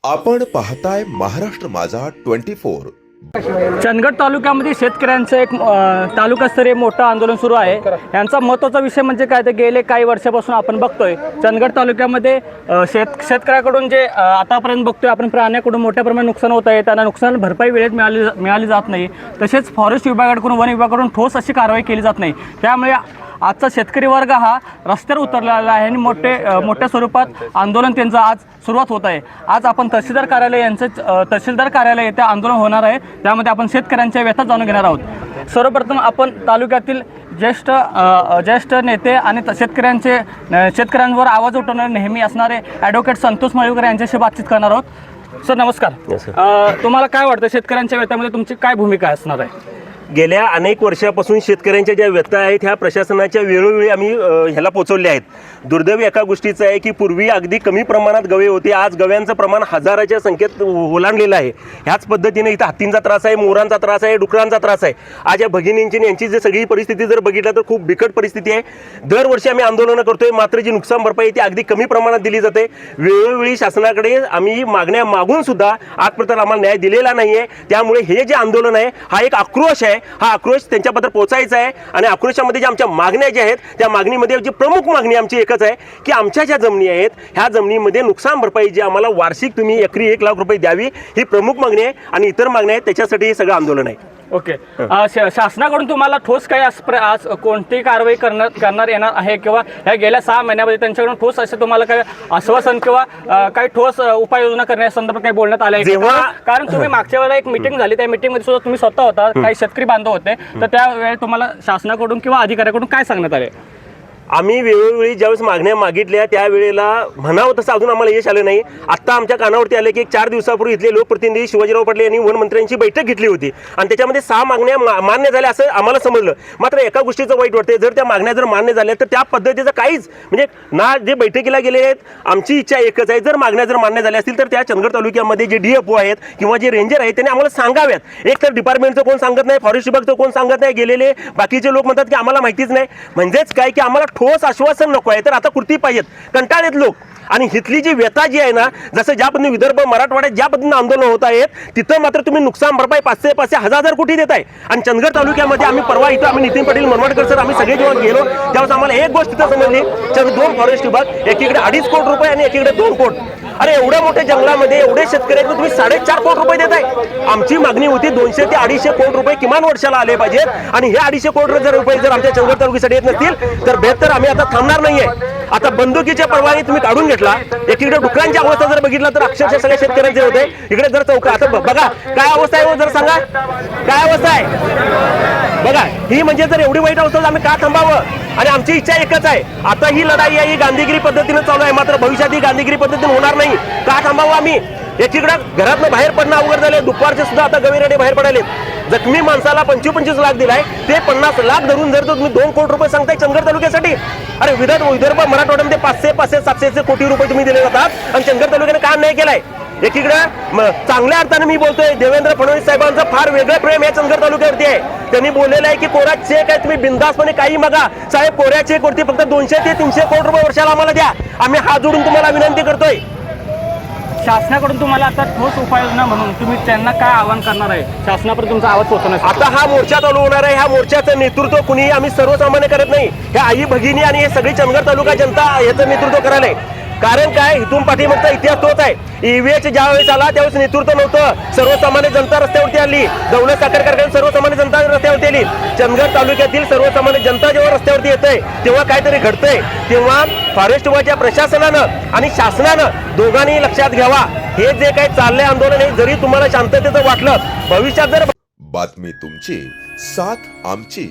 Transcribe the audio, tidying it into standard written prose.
आपण पाहताय महाराष्ट्र माझा 24। चंदगड तालुक्यामध्ये शेतकऱ्यांचं एक तालुकास्तरीय मोठं आंदोलन सुरू आहे। यांचा महत्त्वाचा विषय म्हणजे काय, तर गेले काही वर्षापासून आपण बघतोय चंदगड तालुक्यामध्ये शेतकऱ्याकडून जे आतापर्यंत बघतोय आपण प्राण्याकडून मोठ्या प्रमाणात नुकसान होत आहे, त्यांना नुकसान भरपाई वेळेत मिळाली जात नाही। तसेच फॉरेस्ट विभागाकडून वन विभागाकडून ठोस अशी कारवाई केली जात नाही। त्यामुळे आजचा शेतकरी वर्ग हा रस्त्यावर उतरलेला आहे आणि मोठ्या स्वरूपात आंदोलन त्यांचं आज सुरुवात होत आहे। आज आपण तहसीलदार कार्यालय येथे आंदोलन होणार आहे, त्यामध्ये आपण शेतकऱ्यांच्या व्यथा जाणून घेणार आहोत। सर्वप्रथम आपण तालुक्यातील ज्येष्ठ नेते आणि शेतकऱ्यांवर आवाज उठवणारे नेहमी असणारे ॲडव्होकेट संतोष मळीकर यांच्याशी बातचीत करणार आहोत। सर नमस्कार। तुम्हाला काय वाटतं, शेतकऱ्यांच्या व्यथामध्ये तुमची काय भूमिका असणार आहे? गेल्या अनेक वर्षापासून शेतकऱ्यांच्या ज्या व्यथा आहेत ह्या प्रशासनाच्या वेळोवेळी आम्ही ह्याला पोचवल्या आहेत। दुर्दैव एका गोष्टीचं आहे की पूर्वी अगदी कमी प्रमाणात गवे होते, आज गव्यांचं प्रमाण हजाराच्या संख्येत ओलांडलेलं आहे। ह्याच पद्धतीने इथं हत्तींचा त्रास आहे, मोरांचा त्रास आहे, डुकरांचा त्रास आहे। आज या भगिनींची यांची जी सगळी परिस्थिती जर बघितलं तर खूप बिकट परिस्थिती आहे। दरवर्षी आम्ही आंदोलनं करतोय, मात्र जी नुकसान भरपाई ती अगदी कमी प्रमाणात दिली जाते। वेळोवेळी शासनाकडे आम्ही मागण्या मागून सुद्धा आजपर्यंत आम्हाला न्याय दिलेला नाही आहे। त्यामुळे हे जे आंदोलन आहे हा एक आक्रोश आहे, हा आक्रोश त्यांच्याबद्दल पोहोचायचा आहे। आणि आक्रोशामध्ये ज्या आमच्या मागण्या ज्या आहेत त्या मागणीमध्ये जी प्रमुख मागणी आमची एकच आहे की आमच्या ज्या जमिनी आहेत ह्या जमिनीमध्ये नुकसान भरपाई जी आम्हाला वार्षिक तुम्ही एकरी 1 लाख रुपये द्यावी, ही प्रमुख मागणी आहे। आणि इतर मागण्या आहेत, त्याच्यासाठी हे सगळं आंदोलन आहे। ओके, शासनाकडून तुम्हाला ठोस काही आज कोणती कारवाई करणार येणार आहे किंवा ह्या गेल्या 6 महिन्यामध्ये त्यांच्याकडून ठोस असं तुम्हाला काही आश्वासन किंवा काही ठोस उपाययोजना करण्यासंदर्भात काही बोलण्यात आलं आहे? कारण तुम्ही मागच्या वेळेला एक मीटिंग झाली, त्या मीटिंगमध्ये सुद्धा तुम्ही स्वतः होता, काही शेतकरी बांधव होते, तर त्यावेळी तुम्हाला शासनाकडून किंवा अधिकाऱ्याकडून काय सांगण्यात आले? आम्ही वेळोवेळी ज्यावेळेस मागण्या मागितल्या त्यावेळेला म्हणावं तसं अजून आम्हाला यश आलं नाही। आत्ता आमच्या कानावरती आले की 4 दिवसापूर्वी इथले लोकप्रतिनिधी शिवाजीराव पाटील यांनी वनमंत्र्यांची बैठक घेतली होती आणि त्याच्यामध्ये 6 मागण्या मान्य झाल्या असं आम्हाला समजलं। मात्र एका गोष्टीचं वाईट वाटते, जर त्या मागण्या जर मान्य झाल्या तर त्या पद्धतीचं काहीच म्हणजे ना जे बैठकीला गेले आहेत। आमची इच्छा एकच आहे, जर मागण्या जर मान्य झाल्या असतील तर त्या चंदगड तालुक्यामध्ये जे DFO आहेत किंवा जे रेंजर आहेत त्यांनी आम्हाला सांगाव्यात। एक तर डिपार्टमेंटचं कोण सांगत नाही, फॉरेस्ट विभागचं कोण सांगत नाही, गेलेले बाकीचे लोक म्हणतात की आम्हाला माहितीच नाही। म्हणजेच काय की आम्हाला ठोस आश्वासन नको आहे, तर आता कृती पाहिजेत। कंटाळेत लोक आणि हिथली जी व्यथा जी आहे ना, जसं ज्या पद्धतीने विदर्भ मराठवाड्यात ज्या पद्धतीने आंदोलन होत आहेत तिथं मात्र तुम्ही नुकसान भरपाई 500 हजार कोटी देताय। आणि चंदगड तालुक्यामध्ये आम्ही परवा इथं आम्ही नितीन पाटील मनमाडकर सर आम्ही सगळे जेव्हा गेलो त्यावेळेस आम्हाला एक गोष्ट तिथं समजली, 2 फॉरेस्ट विभाग एकीकडे 2.5 कोटी रुपये आणि एकीकडे 2 कोटी। अरे एवढ्या मोठ्या जंगलामध्ये एवढे शेतकरी आहेत, तुम्ही 4.5 कोटी रुपये देताय। आमची मागणी होती 200 ते 250 कोटी रुपये किमान वर्षाला आले पाहिजेत। आणि हे 250 कोटी रुपये जर आमच्या चंदगड तालुक्यासाठी येत नसतील तर बेहतर आम्ही आता थांबणार नाहीये। आता बंदुकीच्या परवाने तुम्ही काढून घेतला, एकीकडे डुकरांची अवस्था जर बघितला तर अक्षरशः सगळ्या शेतकऱ्यांचे होते, इकडे जर चौका आता बघा काय अवस्था आहे, जर सांगा काय अवस्था आहे बघा ही। म्हणजे जर एवढी वाईट अवस्था आम्ही का थांबावं? आणि आमची इच्छा एकच आहे, आता ही लढाई आहे ही गांधीगिरी पद्धतीने चालू आहे, मात्र भविष्यात ही गांधीगिरी पद्धतीने होणार नाही। का थांबावं आम्ही? एकीकडे घरातनं बाहेर पडणं अवघड झाले, दुपारचे सुद्धा आता गवेरेडे बाहेर पडाले। जखमी माणसाला 25 लाख दिलाय, ते 50 लाख धरून जर तुम्ही 2 कोटी रुपये सांगताय चंदगड तालुक्यासाठी, अरे विदर्भ मराठवाड्यामध्ये 500 700 कोटी रुपये तुम्ही दिले जातात आणि चंदगड तालुक्याने काम नाही केलाय। एकीकडे चांगल्या अर्थाने मी बोलतोय, देवेंद्र फडणवीस साहेबांचं फार वेगळं प्रेम या चंदगड तालुक्यावरती आहे। त्यांनी बोललेलं आहे की कोरा चेक आहे, तुम्ही बिंदासपणे काही मागा साहेब, कोऱ्या चेक वरती फक्त 200 ते 300 कोटी रुपये वर्षाला आम्हाला द्या, आम्ही हात जोडून तुम्हाला विनंती करतोय। शासनाकडून तुम्हाला आता ठोस उपाययोजना म्हणून तुम्ही त्यांना काय आवाहन करणार आहे शासनापर्यंत तुमचा आवाज पोहोचवण्यासाठी? आता हा मोर्चा चालू होणार आहे, ह्या मोर्चाचं नेतृत्व कुणी आम्ही सर्वसामान्य करत नाही, ह्या आई भगिनी आणि हे सगळी चंदगड तालुका जनता याचं नेतृत्व करायला। कारण काय, इथून पाठीमागचा इतिहास तोच आहे। EVH ज्यावेळेस आला त्यावेळेस नेतृत्व नव्हतं, सर्वसामान्य जनता रस्त्यावरती आली, दौलत साखर कारखान्यात सर्वसामान्य जनता रस्त्यावरती आली। चंदगड तालुक्यातील सर्वसामान्य जनता जेव्हा रस्त्यावरती येतंय तेव्हा काहीतरी घडतंय, तेव्हा फॉरेस्ट विभागाच्या प्रशासनानं आणि शासनानं दोघांनी लक्षात घ्यावा, हे जे काही चाललंय आंदोलन हे जरी तुम्हाला शांततेचं वाटलं, भविष्यात जर बातमी तुमची, साथ आमची।